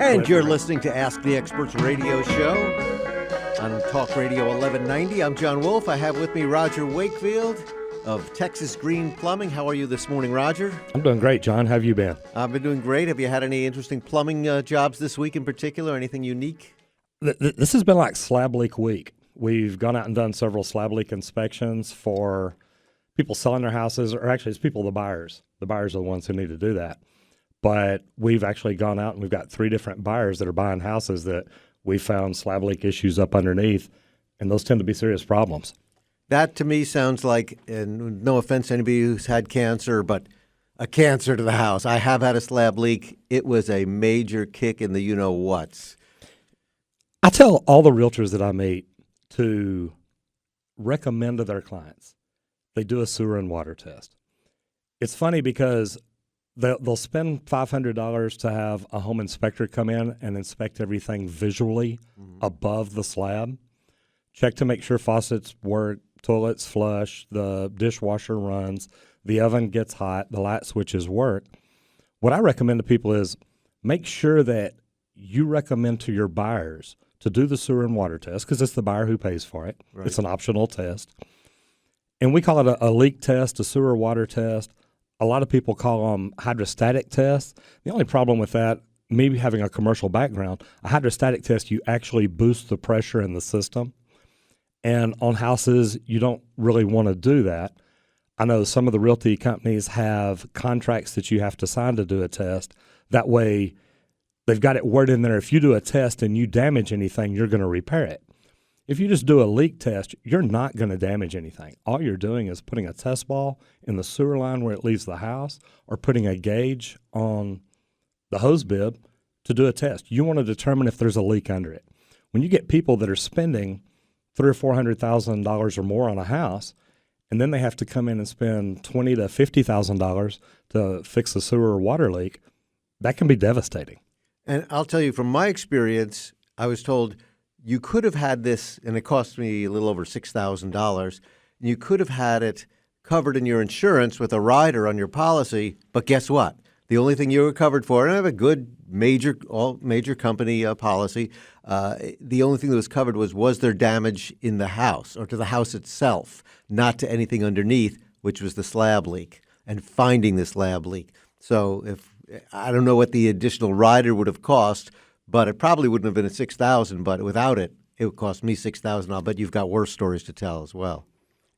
And you're listening to Ask the Experts radio show on Talk Radio 1190. I'm John Wolf. I have with me Roger Wakefield of Texas Green Plumbing. How are you this morning, Roger? I'm doing great, John. How have you been? I've been doing great. Have you had any interesting plumbing jobs this week in particular? Anything unique? This has been like slab leak week. We've gone out and done several slab leak inspections for people selling their houses, or actually it's people, the buyers. The buyers are the ones who need to do that. But we've actually gone out and we've got 3 different buyers that are buying houses that we found slab leak issues up underneath, and those tend to be serious problems. That to me sounds like, and no offense to anybody who's had cancer, but a cancer to the house. I have had a slab leak. It was a major kick in the you-know-whats. I tell all the realtors that I meet to recommend to their clients they do a sewer and water test. It's funny because they'll spend $500 to have a home inspector come in and inspect everything visually above the slab, check to make sure faucets work, toilets flush, the dishwasher runs, the oven gets hot, the light switches work. What I recommend to people is make sure that you recommend to your buyers to do the sewer and water test, because it's the buyer who pays for it. Right. It's an optional test. And we call it a leak test, a sewer water test. A lot of people call them hydrostatic tests. The only problem with that, maybe having a commercial background, a hydrostatic test, you actually boost the pressure in the system. And on houses, you don't really want to do that. I know some of the realty companies have contracts that you have to sign to do a test. That way, they've got it worded in there, if you do a test and you damage anything, you're going to repair it. If you just do a leak test, you're not going to damage anything. All you're doing is putting a test ball in the sewer line where it leaves the house, or putting a gauge on the hose bib to do a test. You want to determine if there's a leak under it. When you get people that are spending $300,000 or $400,000 or more on a house, and then they have to come in and spend $20,000 to $50,000 to fix a sewer or water leak, that can be devastating. And I'll tell you, from my experience, I was told you could have had this, and it cost me a little over $6,000, and you could have had it covered in your insurance with a rider on your policy, but guess what? The only thing you were covered for, and I have a good all major company policy, the only thing that was covered was there damage in the house or to the house itself, not to anything underneath, which was the slab leak, and finding the slab leak. So I don't know what the additional rider would have cost, but it probably wouldn't have been at $6,000. But without it, it would cost me $6,000. I'll bet you've got worse stories to tell as well.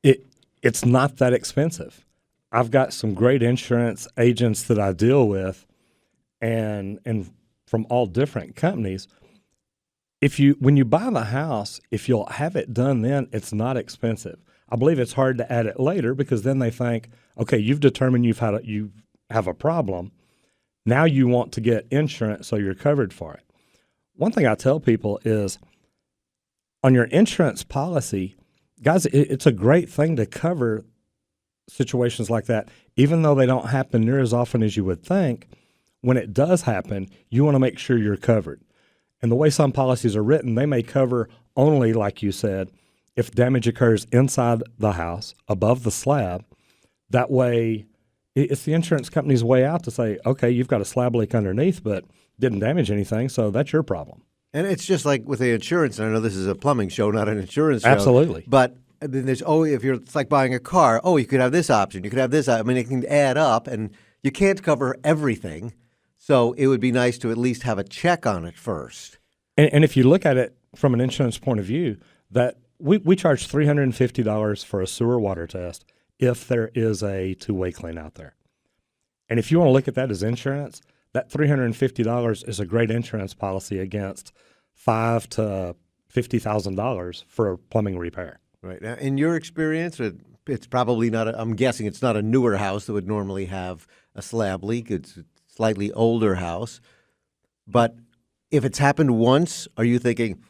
It's not that expensive. I've got some great insurance agents that I deal with, and from all different companies. When you buy the house, if you'll have it done then, it's not expensive. I believe it's hard to add it later because then they think, okay, you've determined you have a problem. Now you want to get insurance so you're covered for it. One thing I tell people is on your insurance policy, guys, it's a great thing to cover situations like that, even though they don't happen near as often as you would think. When it does happen, you want to make sure you're covered. And the way some policies are written, they may cover only, like you said, if damage occurs inside the house, above the slab. That way, it's the insurance company's way out to say, okay, you've got a slab leak underneath, but didn't damage anything, so that's your problem. And it's just like with the insurance, and I know this is a plumbing show, not an insurance show. Absolutely. But then there's, it's like buying a car. Oh, you could have this option. You could have this. I mean, it can add up, and you can't cover everything. So it would be nice to at least have a check on it first. And if you look at it from an insurance point of view, that we charge $350 for a sewer water test if there is a two-way clean out there. And if you want to look at that as insurance, that $350 is a great insurance policy against $5,000 to $50,000 for a plumbing repair. Right. Now, in your experience, it's probably not I'm guessing it's not a newer house that would normally have a slab leak. It's a slightly older house. But if it's happened once, are you thinking,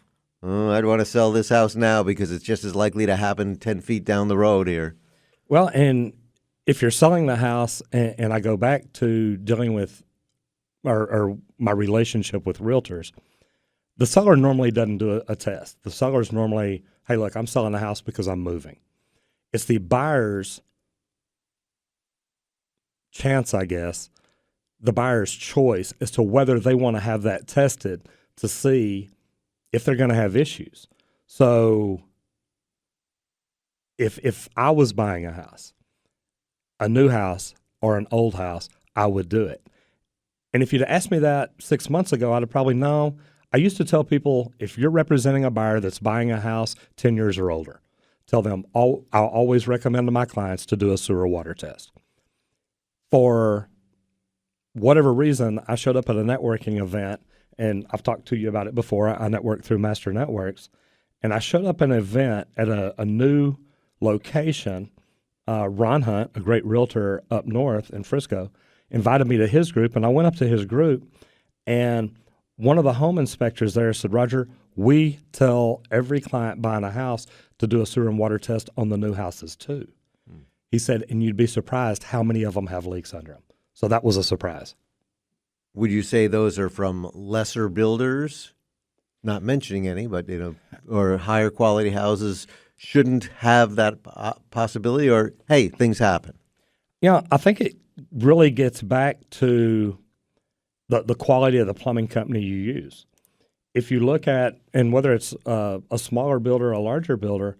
oh, I'd want to sell this house now because it's just as likely to happen 10 feet down the road here? Well, and if you're selling the house, and I go back to dealing with or my relationship with realtors, the seller normally doesn't do a test. The seller's normally, hey, look, I'm selling the house because I'm moving. It's the buyer's chance, I guess, the buyer's choice as to whether they want to have that tested to see if they're going to have issues. So if I was buying a house, a new house or an old house, I would do it. And if you'd asked me that 6 months ago, I'd have probably no. I used to tell people, if you're representing a buyer that's buying a house 10 years or older, tell them I'll always recommend to my clients to do a sewer water test. For whatever reason, I showed up at a networking event, and I've talked to you about it before. I network through Master Networks, and I showed up at an event at a new location. Ron Hunt, a great realtor up north in Frisco, invited me to his group, and I went up to his group, and one of the home inspectors there said, Roger, we tell every client buying a house to do a sewer and water test on the new houses too. He said, and you'd be surprised how many of them have leaks under them. So that was a surprise. Would you say those are from lesser builders? Not mentioning any, but or higher quality houses shouldn't have that possibility, or hey, things happen? Yeah, I think it really gets back to the quality of the plumbing company you use. If you look at, and whether it's a smaller builder or a larger builder,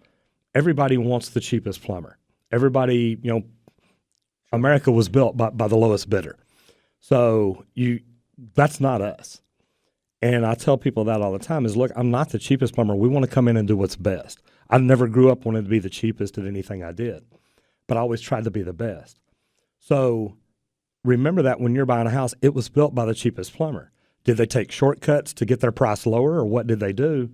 everybody wants the cheapest plumber. Everybody, America was built by the lowest bidder. So that's not us. And I tell people that all the time is, look, I'm not the cheapest plumber. We want to come in and do what's best. I never grew up wanting to be the cheapest at anything I did, but I always tried to be the best. So remember that when you're buying a house, it was built by the cheapest plumber. Did they take shortcuts to get their price lower, or what did they do?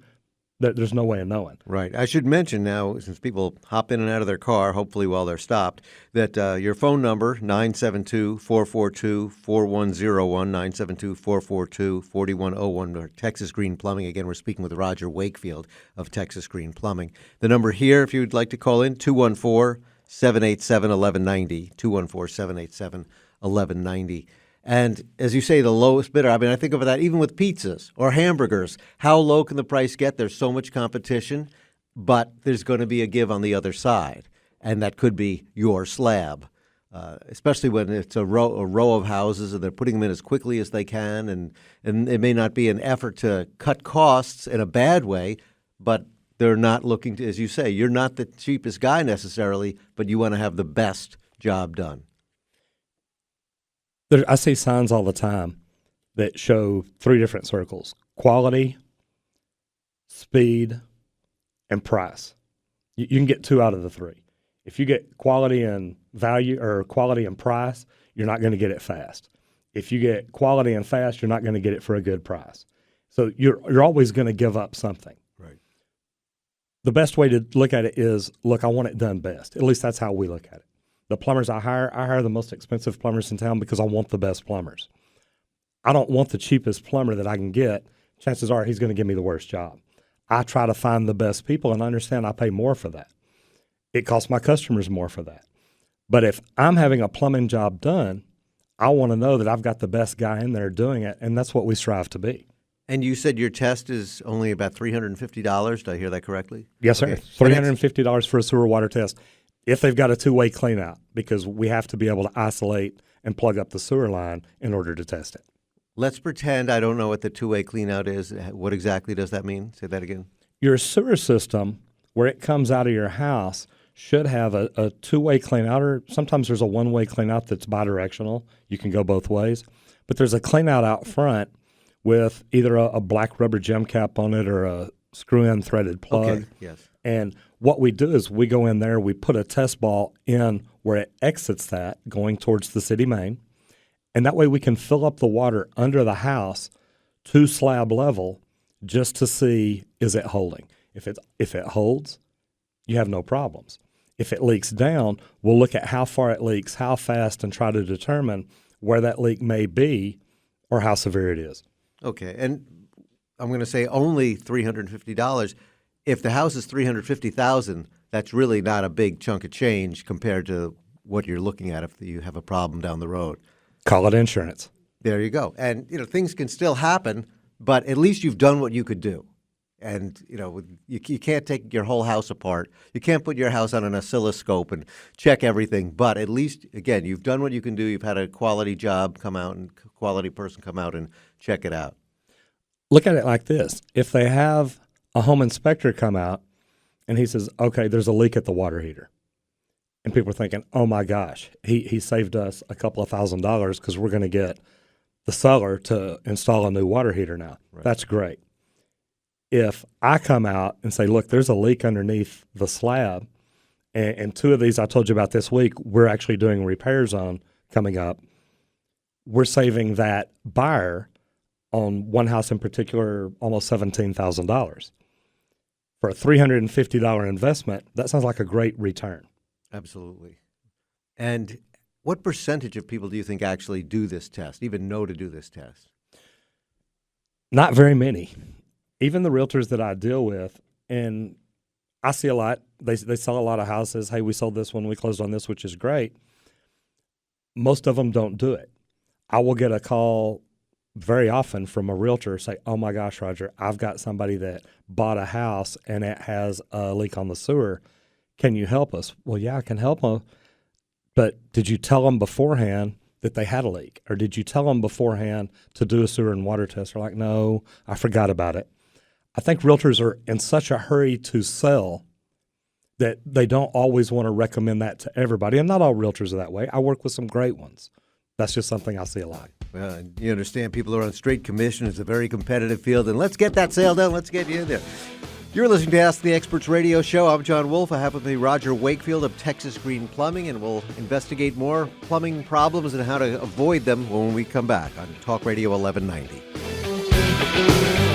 There's no way of knowing. Right. I should mention now, since people hop in and out of their car, hopefully while they're stopped, that your phone number, 972-442-4101, 972-442-4101, or Texas Green Plumbing. Again, we're speaking with Roger Wakefield of Texas Green Plumbing. The number here, if you'd like to call in, 214-787-1190, 214-787-1190. And as you say, the lowest bidder, I mean, I think of that even with pizzas or hamburgers. How low can the price get? There's so much competition, but there's going to be a give on the other side. And that could be your slab, especially when it's a row of houses and they're putting them in as quickly as they can. And it may not be an effort to cut costs in a bad way, but they're not looking to, as you say, you're not the cheapest guy necessarily, but you want to have the best job done. I see signs all the time that show three different circles: quality, speed, and price. You can get two out of the three. If you get quality and value, or quality and price, you're not going to get it fast. If you get quality and fast, you're not going to get it for a good price. So you're always going to give up something. Right. The best way to look at it is, look, I want it done best. At least that's how we look at it. The plumbers I hire the most expensive plumbers in town because I want the best plumbers. I don't want the cheapest plumber that I can get. Chances are he's going to give me the worst job. I try to find the best people, and understand I pay more for that. It costs my customers more for that. But if I'm having a plumbing job done, I want to know that I've got the best guy in there doing it, and that's what we strive to be. And you said your test is only about $350. Did I hear that correctly? Yes, sir. Okay. $350 for a sewer water test if they've got a two-way clean out, because we have to be able to isolate and plug up the sewer line in order to test it. Let's pretend I don't know what the two-way clean out is. What exactly does that mean? Say that again. Your sewer system, where it comes out of your house, should have a two-way clean out, or sometimes there's a one-way clean out that's bidirectional. You can go both ways. But there's a clean out front with either a black rubber gem cap on it or a screw-in threaded plug. Okay, yes. And what we do is we go in there, we put a test ball in where it exits that, going towards the city main. And that way we can fill up the water under the house to slab level just to see, is it holding? If it holds, you have no problems. If it leaks down, we'll look at how far it leaks, how fast, and try to determine where that leak may be or how severe it is. Okay, and I'm going to say only $350. If the house is $350,000, that's really not a big chunk of change compared to what you're looking at if you have a problem down the road. Call it insurance. There you go. And things can still happen, but at least you've done what you could do. And, you can't take your whole house apart. You can't put your house on an oscilloscope and check everything. But at least, again, you've done what you can do. You've had a quality job come out and quality person come out and check it out. Look at it like this. If they have a home inspector come out and he says, okay, there's a leak at the water heater. And people are thinking, oh my gosh, he saved us a couple of $1,000s because we're going to get the seller to install a new water heater now. Right. That's great. If I come out and say, look, there's a leak underneath the slab, and two of these I told you about this week, we're actually doing repairs on coming up, we're saving that buyer on one house in particular almost $17,000. For a $350 investment, that sounds like a great return. Absolutely. And what percentage of people do you think actually do this test, even know to do this test? Not very many. Even the realtors that I deal with, and I see a lot, they sell a lot of houses. Hey, we sold this one, we closed on this, which is great. Most of them don't do it. I will get a call very often from a realtor say, oh my gosh, Roger, I've got somebody that bought a house and it has a leak on the sewer. Can you help us? Well, yeah, I can help them. But did you tell them beforehand that they had a leak? Or did you tell them beforehand to do a sewer and water test? They're like, no, I forgot about it. I think realtors are in such a hurry to sell that they don't always want to recommend that to everybody. And not all realtors are that way. I work with some great ones. That's just something I see a lot. Well, you understand people are on straight commission. It's a very competitive field. And let's get that sale done. Let's get you in there. You're listening to Ask the Experts radio show. I'm John Wolf. I have with me Roger Wakefield of Texas Green Plumbing, and we'll investigate more plumbing problems and how to avoid them when we come back on Talk Radio 1190.